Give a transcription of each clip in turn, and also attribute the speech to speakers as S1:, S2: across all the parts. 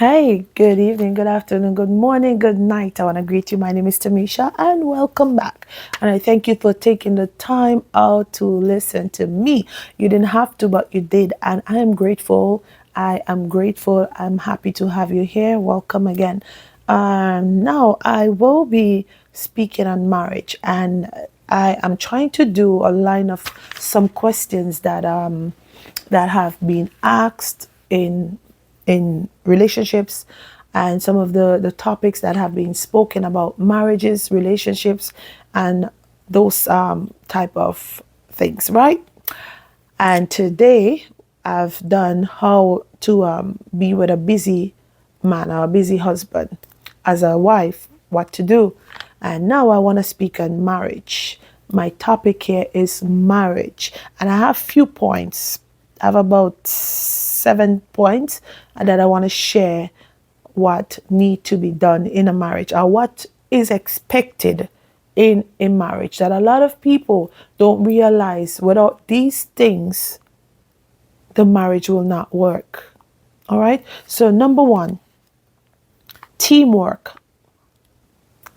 S1: Hey, good evening, good afternoon, good morning, good night. I want to greet you. My name is Tamisha and welcome back. And I thank you for taking the time out to listen to me. You didn't have to, but you did. And I am grateful. I am grateful. I'm happy to have you here. Welcome again. Now I will be speaking on marriage, and I am trying to do a line of some questions that have been asked in relationships, and some of the topics that have been spoken about marriages, relationships, and those type of things, right? And today I've done how to be with a busy man or a busy husband, as a wife, what to do. And now I want to speak on marriage. My topic here is marriage, and I have few points. I have about 7 points that I want to share what need to be done in a marriage, or what is expected in a marriage, that a lot of people don't realize without these things the marriage will not work. All right, so number one, teamwork.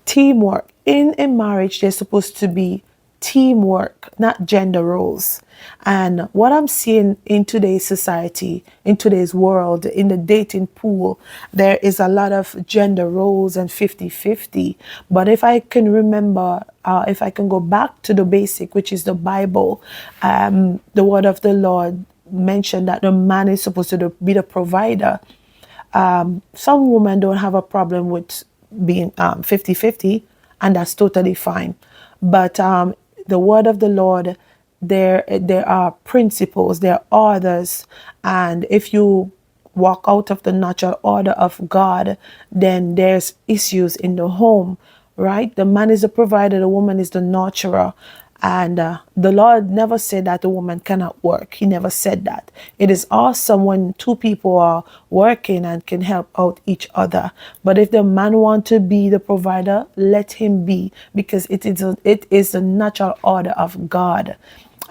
S1: Teamwork in a marriage, there's supposed to be teamwork, not gender roles. And what I'm seeing in today's society, in today's world, in the dating pool, there is a lot of gender roles and 50-50. But if I can remember, if I can go back to the basic, which is the Bible, the word of the Lord mentioned that the man is supposed to be the provider. Some women don't have a problem with being 50-50, and that's totally fine. But the word of the Lord, there are principles, there are orders, and if you walk out of the natural order of God, then there's issues in the home, right? The man is the provider, the woman is the nurturer. And the Lord never said that a woman cannot work. He never said that. It is awesome when two people are working and can help out each other. But if the man wants to be the provider, let him be, because it is the natural order of God.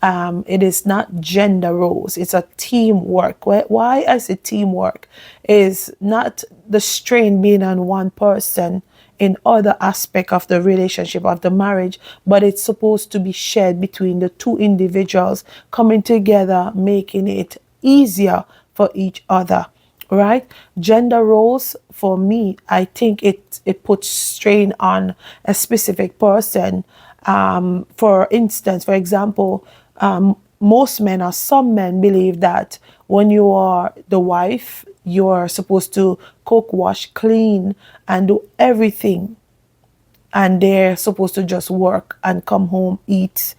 S1: It is not gender roles. It's a teamwork. Why I say teamwork is not the strain being on one person in other aspect of the relationship of the marriage, but it's supposed to be shared between the two individuals coming together, making it easier for each other, right? Gender roles, for me, I think it puts strain on a specific person. For instance, for example, most men or some men believe that when you are the wife, you're supposed to cook, wash, clean, and do everything. And they're supposed to just work and come home, eat,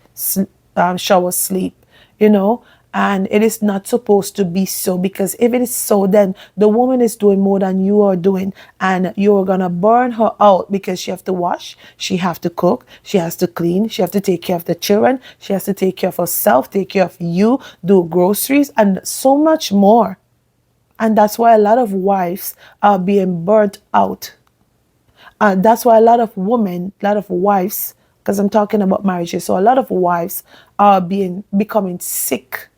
S1: shower, sleep, you know. And it is not supposed to be so, because if it is so, then the woman is doing more than you are doing, and you're gonna burn her out, because she have to wash, she have to cook, she has to clean, she have to take care of the children, she has to take care of herself, take care of you, do groceries, and so much more. And that's why a lot of wives are being burnt out. That's why a lot of women, a lot of wives, because I'm talking about marriages, so a lot of wives are becoming sick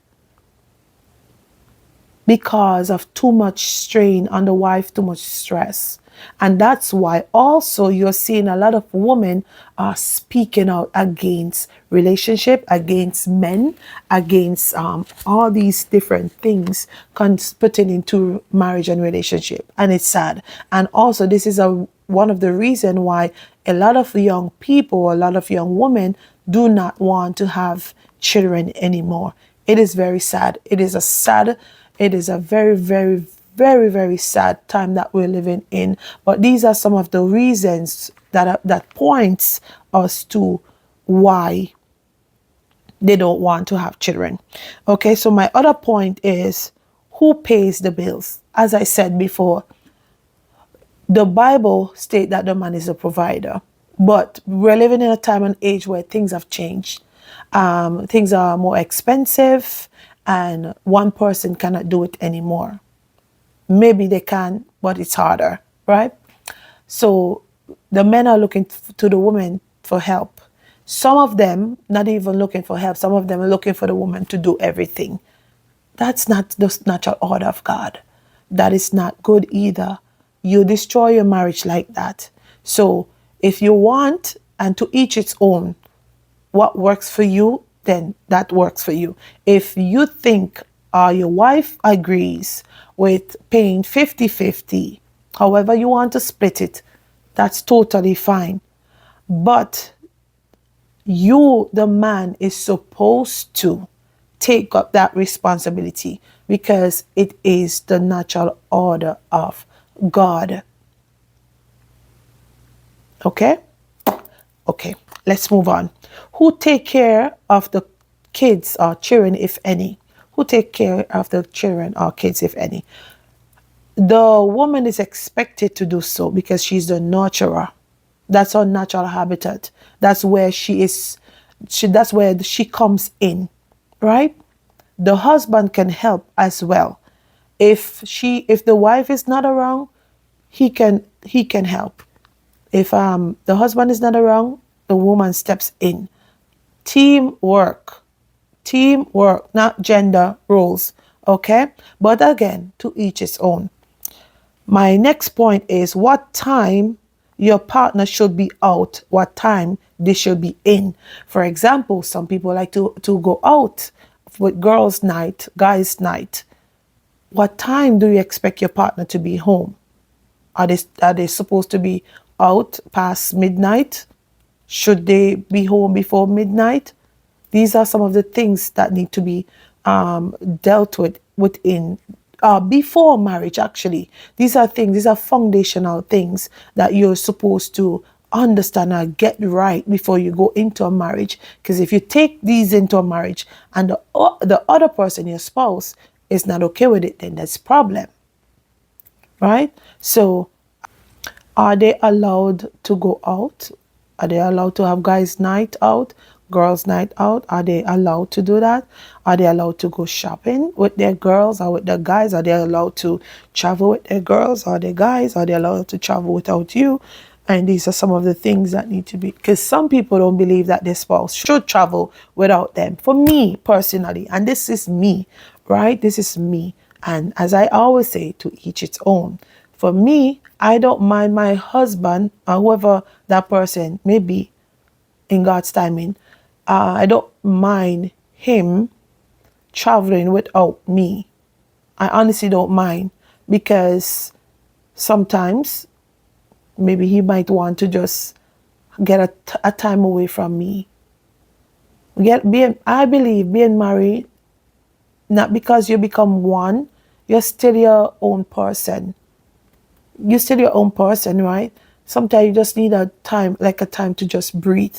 S1: because of too much strain on the wife, too much stress. And that's why also you're seeing a lot of women are speaking out against relationship, against men, against all these different things pertaining to marriage and relationship. And it's sad. And also this is one of the reasons why a lot of young people, a lot of young women do not want to have children anymore. It is very sad. It is a very, very, very, very sad time that we're living in. But these are some of the reasons that points us to why they don't want to have children. Okay, so my other point is, who pays the bills? As I said before, the Bible states that the man is a provider, but we're living in a time and age where things have changed. Things are more expensive, and one person cannot do it anymore. Maybe they can, but it's harder, right? So the men are looking to the women for help. Some of them not even looking for help. Some of them are looking for the woman to do everything. That's not the natural order of God. That is not good either. you destroy your marriage like that. So if you want, and to each its own, what works for you, then that works for you. If you think your wife agrees with paying 50-50, however you want to split it, that's totally fine. But you, the man, is supposed to take up that responsibility because it is the natural order of God. Okay? Okay, let's move on. Who take care of the kids or children, if any? Who take care of the children or kids, if any? The woman is expected to do so because she's the nurturer. That's her natural habitat. That's where she is. That's where she comes in, right? The husband can help as well. If the wife is not around, he can help. If the husband is not around, the woman steps in. Teamwork. Teamwork, not gender roles. Okay? But again, to each his own. My next point is what time your partner should be out, what time they should be in. For example, some people like to go out with girls' night, guys' night. What time do you expect your partner to be home? Are they supposed to be out past midnight? Should they be home before midnight? These are some of the things that need to be dealt with within before marriage. Actually, these are foundational things that you're supposed to understand and get right before you go into a marriage. Because if you take these into a marriage and the other person, your spouse, is not okay with it, then that's a problem, right? So are they allowed to go out? Are they allowed to have guys' night out, girls' night out? Are they allowed to do that? Are they allowed to go shopping with their girls or with their guys? Are they allowed to travel with their girls or their guys? Are they allowed to travel without you? And these are some of the things that need to be, because some people don't believe that their spouse should travel without them. For me personally, and this is me, right? This is me. And as I always say, to each its own. For me, I don't mind my husband or whoever that person may be in God's timing. I don't mind him traveling without me. I honestly don't mind, because sometimes maybe he might want to just get a time away from me. I believe being married, not because you become one, you're still your own person. You're still your own person, right? Sometimes you just need a time, like a time to just breathe.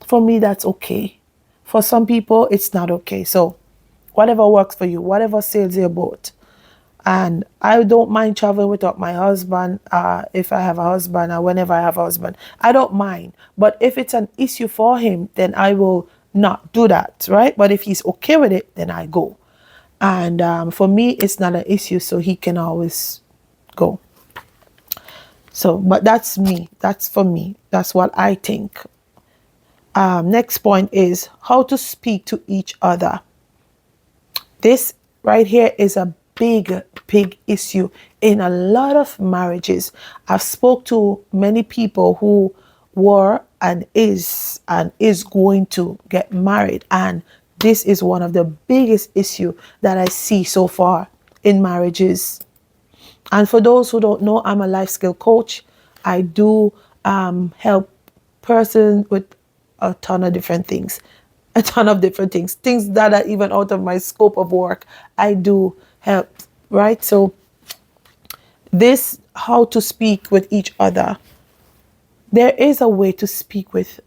S1: For me, that's okay. For some people, it's not okay. So whatever works for you, whatever sails your boat. And I don't mind traveling without my husband, if I have a husband, or whenever I have a husband. I don't mind. But if it's an issue for him, then I will not do that, right? But if he's okay with it, then I go. And for me, it's not an issue, so he can always go. So, but that's me. That's for me. That's what I think. Next point is how to speak to each other. This right here is a big issue in a lot of marriages. I've spoke to many people who were and is going to get married, and this is one of the biggest issue that I see so far in marriages. And for those who don't know, I'm a life skill coach. I do help persons with a ton of different things. Things that are even out of my scope of work. I do help, right? So this, how to speak with each other. There is a way to speak with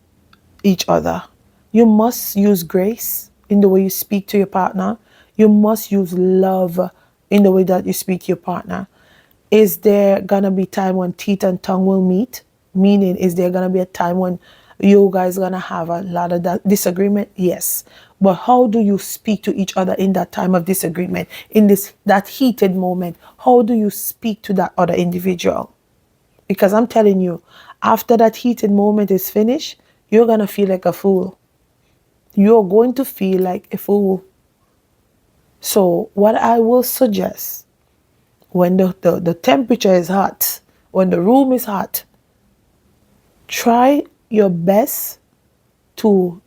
S1: each other. You must use grace in the way you speak to your partner. You must use love in the way that you speak to your partner. Is there gonna be time when teeth and tongue will meet? Meaning, is there gonna be a time when you guys gonna have a lot of that disagreement? Yes. But how do you speak to each other in that time of disagreement, in that heated moment? How do you speak to that other individual? Because I'm telling you, after that heated moment is finished, you're gonna feel like a fool. You're going to feel like a fool. So what I will suggest, when the temperature is hot, when the room is hot, try your best to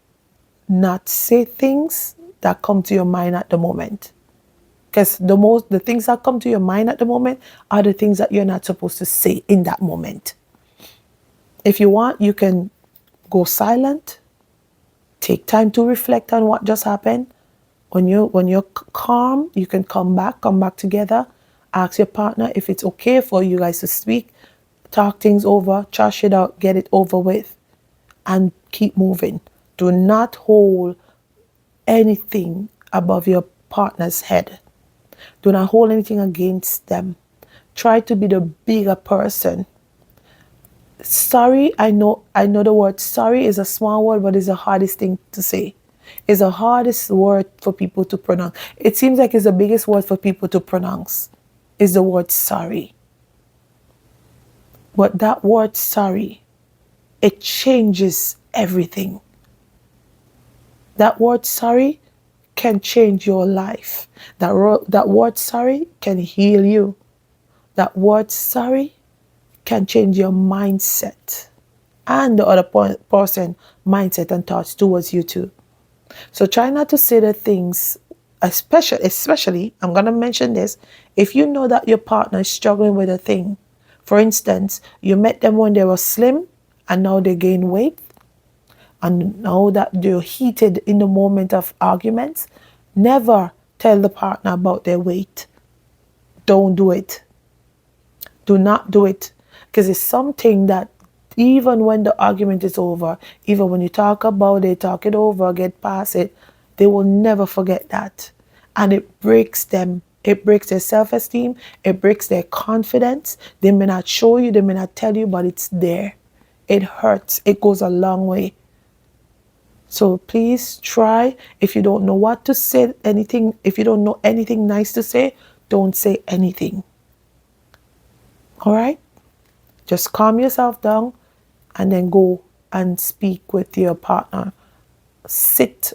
S1: not say things that come to your mind at the moment. Because the things that come to your mind at the moment are the things that you're not supposed to say in that moment. If you want, you can go silent, take time to reflect on what just happened. When you're calm, you can come back together, ask your partner if it's okay for you guys to speak, talk things over, trash it out, get it over with, and keep moving. Do not hold anything above your partner's head. Do not hold anything against them. Try to be the bigger person. Sorry, I know the word sorry is a small word, but it's the hardest thing to say. It's the hardest word for people to pronounce. It seems like it's the biggest word for people to pronounce, is the word sorry. But that word sorry, it changes everything. That word sorry can change your life. That word sorry can heal you. That word sorry can change your mindset and the other person mindset and thoughts towards you too. So try not to say the things, especially, I'm going to mention this, if you know that your partner is struggling with a thing. For instance, you met them when they were slim and now they gain weight, and now that they're heated in the moment of arguments, never tell the partner about their weight. Don't do it. Do not do it. Because it's something that even when the argument is over, even when you talk about it, talk it over, get past it, they will never forget that. And it breaks them. It breaks their self-esteem. It breaks their confidence. They may not show you, they may not tell you, but it's there. It hurts. It goes a long way. So please try. If you don't know what to say, if you don't know anything nice to say, don't say anything. All right? Just calm yourself down and then go and speak with your partner. Sit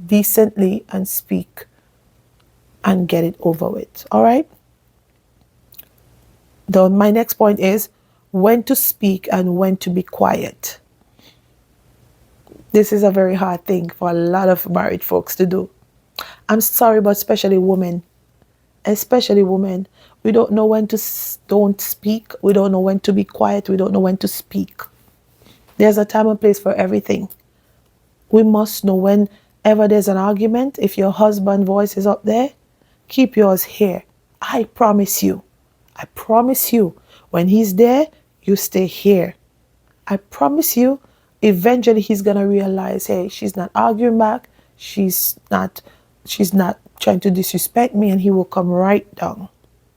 S1: decently and speak and get it over with. All right? My next point is when to speak and when to be quiet. This is a very hard thing for a lot of married folks to do. I'm sorry, but especially women. We don't know when to don't speak. We don't know when to be quiet. We don't know when to speak. There's a time and place for everything. We must know whenever there's an argument, if your husband's voice is up there, keep yours here. I promise you, when he's there, you stay here. I promise you, eventually he's going to realize, hey, she's not arguing back. She's not trying to disrespect me, and he will come right down.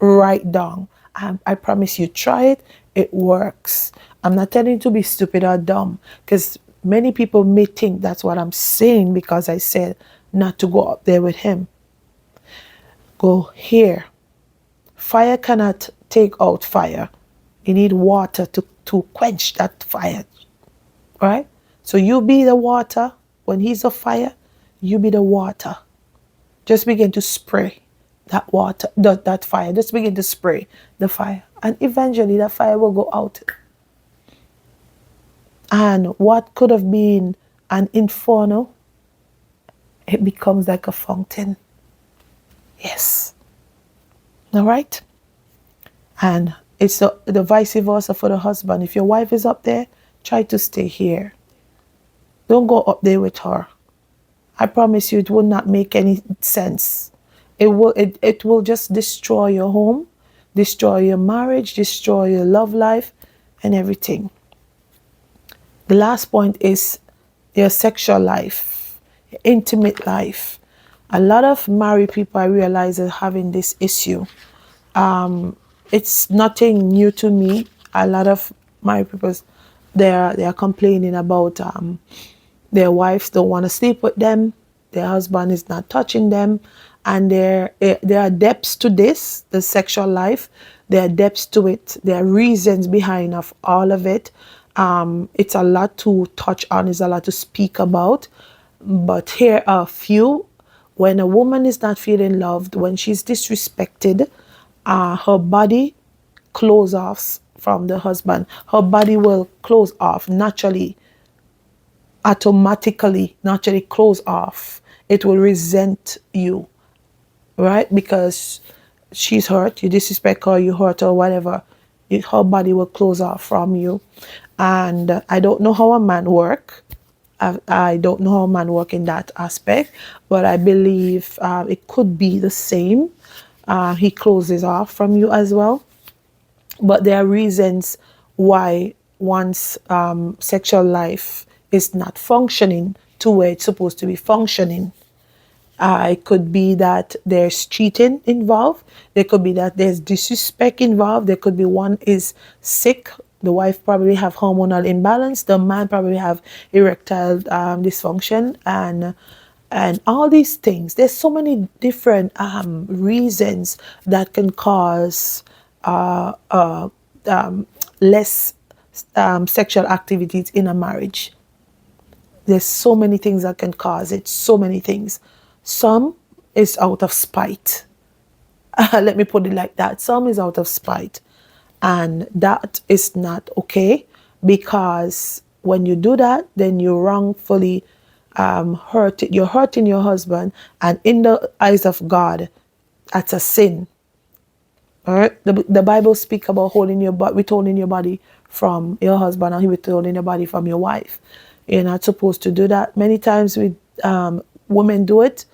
S1: I promise you, try it. It works. I'm not telling you to be stupid or dumb, because many people may think that's what I'm saying because I said not to go up there with him. Go here. Fire cannot take out fire. You need water to quench that fire. Right? So you be the water. When he's a fire, you be the water. Just begin to spray that water, that fire. Just begin to spray the fire. And eventually that fire will go out. And what could have been an inferno, it becomes like a fountain. Yes. All right? And it's the vice versa for the husband. If your wife is up there, try to stay here. Don't go up there with her. I promise you it will not make any sense. It will just destroy your home, destroy your marriage, destroy your love life and everything. The last point is your sexual life, your intimate life. A lot of married people, I realize, are having this issue. It's nothing new to me. A lot of married people, they are complaining about their wives don't want to sleep with them, their husband is not touching them, and there are depths to this, the sexual life. There are depths to it. There are reasons behind of all of it. It's a lot to touch on, it's a lot to speak about, but here are a few. When a woman is not feeling loved, when she's disrespected, her body close off from the husband. Her body will close off naturally, automatically, naturally close off. It will resent you, right? Because she's hurt, you disrespect her, you hurt her, whatever. Her body will close off from you. And I don't know how a man work. I don't know how a man work in that aspect, but I believe it could be the same. He closes off from you as well. But there are reasons why one's sexual life is not functioning to where it's supposed to be functioning. It could be that there's cheating involved. There could be that there's disrespect involved. There could be one is sick. The wife probably have hormonal imbalance. The man probably have erectile dysfunction, and all these things. There's so many different reasons that can cause less sexual activities in a marriage. There's so many things that can cause it, so many things. Some is out of spite. Let me put it like that. Some is out of spite. And that is not okay, because when you do that, then you wrongfully you're hurting your husband, and in the eyes of God, that's a sin. All right. The Bible speak about withholding your body from your husband, and withholding your body from your wife. You're not supposed to do that. Many times women do it,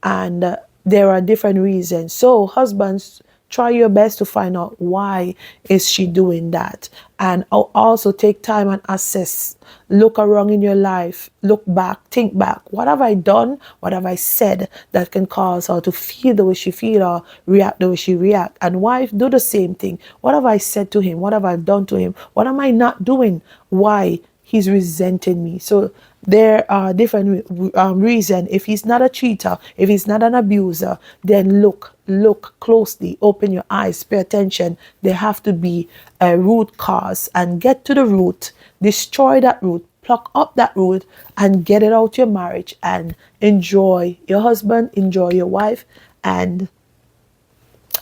S1: and there are different reasons. So husbands, try your best to find out why is she doing that, and also take time and assess. Look around in your life, look back, think back. What have I done? What have I said that can cause her to feel the way she feel or react the way she react? And wife, do the same thing. What have I said to him? What have I done to him? What am I not doing? Why he's resenting me? So there are different reasons. If he's not a cheater, if he's not an abuser, then look closely, open your eyes, pay attention. There have to be a root cause, and get to the root, destroy that root, pluck up that root, and get it out your marriage, and enjoy your husband, enjoy your wife. And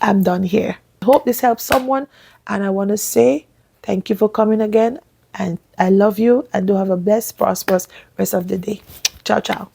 S1: I'm done here. I hope this helps someone, and I want to say thank you for coming again, and I love you, and do have a blessed, prosperous rest of the day. Ciao, ciao.